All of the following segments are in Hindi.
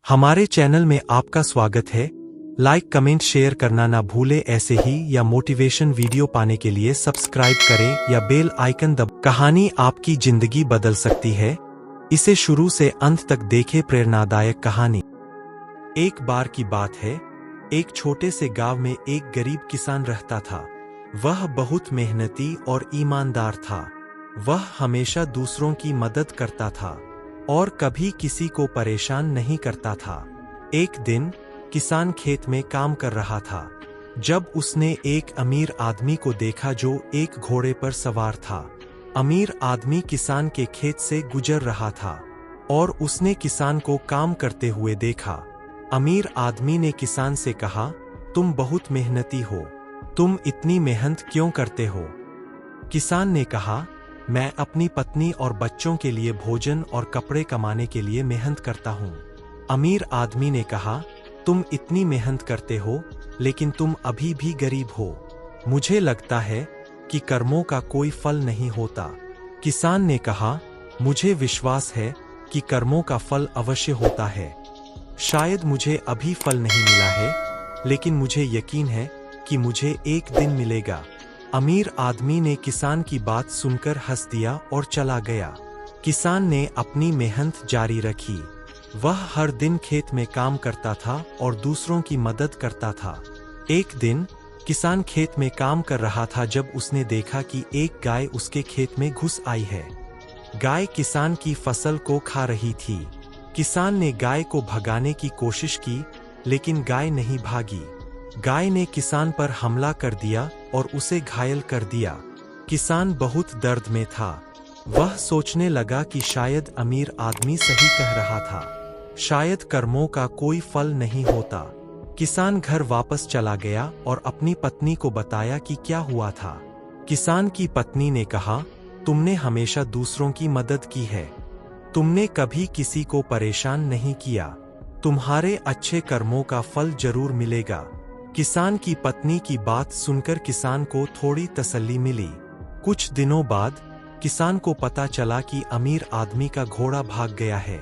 हमारे चैनल में आपका स्वागत है। लाइक कमेंट शेयर करना ना भूले। ऐसे ही या मोटिवेशन वीडियो पाने के लिए सब्सक्राइब करें या बेल आइकन दब। कहानी आपकी जिंदगी बदल सकती है, इसे शुरू से अंत तक देखें। प्रेरणादायक कहानी। एक बार की बात है, एक छोटे से गांव में एक गरीब किसान रहता था। वह बहुत मेहनती और ईमानदार था। वह हमेशा दूसरों की मदद करता था और कभी किसी को परेशान नहीं करता था। एक दिन किसान खेत में काम कर रहा था जब उसने एक अमीर आदमी को देखा जो एक घोड़े पर सवार था। अमीर आदमी किसान के खेत से गुजर रहा था और उसने किसान को काम करते हुए देखा। अमीर आदमी ने किसान से कहा, तुम बहुत मेहनती हो, तुम इतनी मेहनत क्यों करते हो? किसान ने कहा, मैं अपनी पत्नी और बच्चों के लिए भोजन और कपड़े कमाने के लिए मेहनत करता हूँ। अमीर आदमी ने कहा, तुम इतनी मेहनत करते हो लेकिन तुम अभी भी गरीब हो। मुझे लगता है कि कर्मों का कोई फल नहीं होता। किसान ने कहा, मुझे विश्वास है कि कर्मों का फल अवश्य होता है। शायद मुझे अभी फल नहीं मिला है, लेकिन मुझे यकीन है कि मुझे एक दिन मिलेगा। अमीर आदमी ने किसान की बात सुनकर हंस दिया और चला गया। किसान ने अपनी मेहनत जारी रखी। वह हर दिन खेत में काम करता था और दूसरों की मदद करता था। एक दिन किसान खेत में काम कर रहा था जब उसने देखा कि एक गाय उसके खेत में घुस आई है। गाय किसान की फसल को खा रही थी। किसान ने गाय को भगाने की कोशिश की, लेकिन गाय नहीं भागी। गाय ने किसान पर हमला कर दिया और उसे घायल कर दिया। किसान बहुत दर्द में था। वह सोचने लगा कि शायद अमीर आदमी सही कह रहा था, शायद कर्मों का कोई फल नहीं होता। किसान घर वापस चला गया और अपनी पत्नी को बताया कि क्या हुआ था। किसान की पत्नी ने कहा, तुमने हमेशा दूसरों की मदद की है, तुमने कभी किसी को परेशान नहीं किया, तुम्हारे अच्छे कर्मों का फल जरूर मिलेगा। किसान की पत्नी की बात सुनकर किसान को थोड़ी तसल्ली मिली। कुछ दिनों बाद किसान को पता चला कि अमीर आदमी का घोड़ा भाग गया है।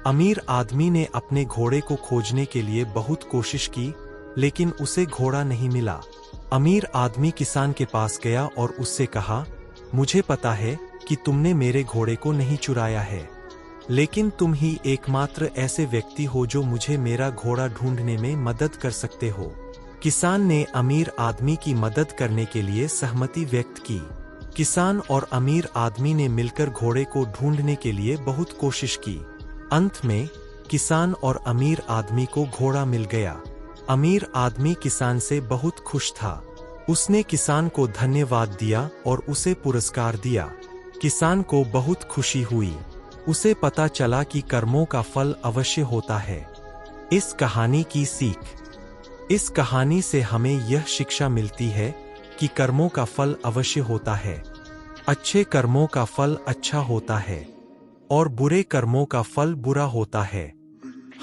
अमीर आदमी ने अपने घोड़े को खोजने के लिए बहुत कोशिश की, लेकिन उसे घोड़ा नहीं मिला। अमीर आदमी किसान के पास गया और उससे कहा, मुझे पता है कि तुमने मेरे घोड़े को नहीं चुराया है, लेकिन तुम ही एकमात्र ऐसे व्यक्ति हो जो मुझे मेरा घोड़ा ढूंढने में मदद कर सकते हो। किसान ने अमीर आदमी की मदद करने के लिए सहमति व्यक्त की। किसान और अमीर आदमी ने मिलकर घोड़े को ढूंढने के लिए बहुत कोशिश की। अंत में किसान और अमीर आदमी को घोड़ा मिल गया। अमीर आदमी किसान से बहुत खुश था। उसने किसान को धन्यवाद दिया और उसे पुरस्कार दिया। किसान को बहुत खुशी हुई। उसे पता चला कि कर्मों का फल अवश्य होता है। इस कहानी की सीख। इस कहानी से हमें यह शिक्षा मिलती है कि कर्मों का फल अवश्य होता है। अच्छे कर्मों का फल अच्छा होता है और बुरे कर्मों का फल बुरा होता है।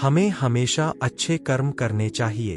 हमें हमेशा अच्छे कर्म करने चाहिए।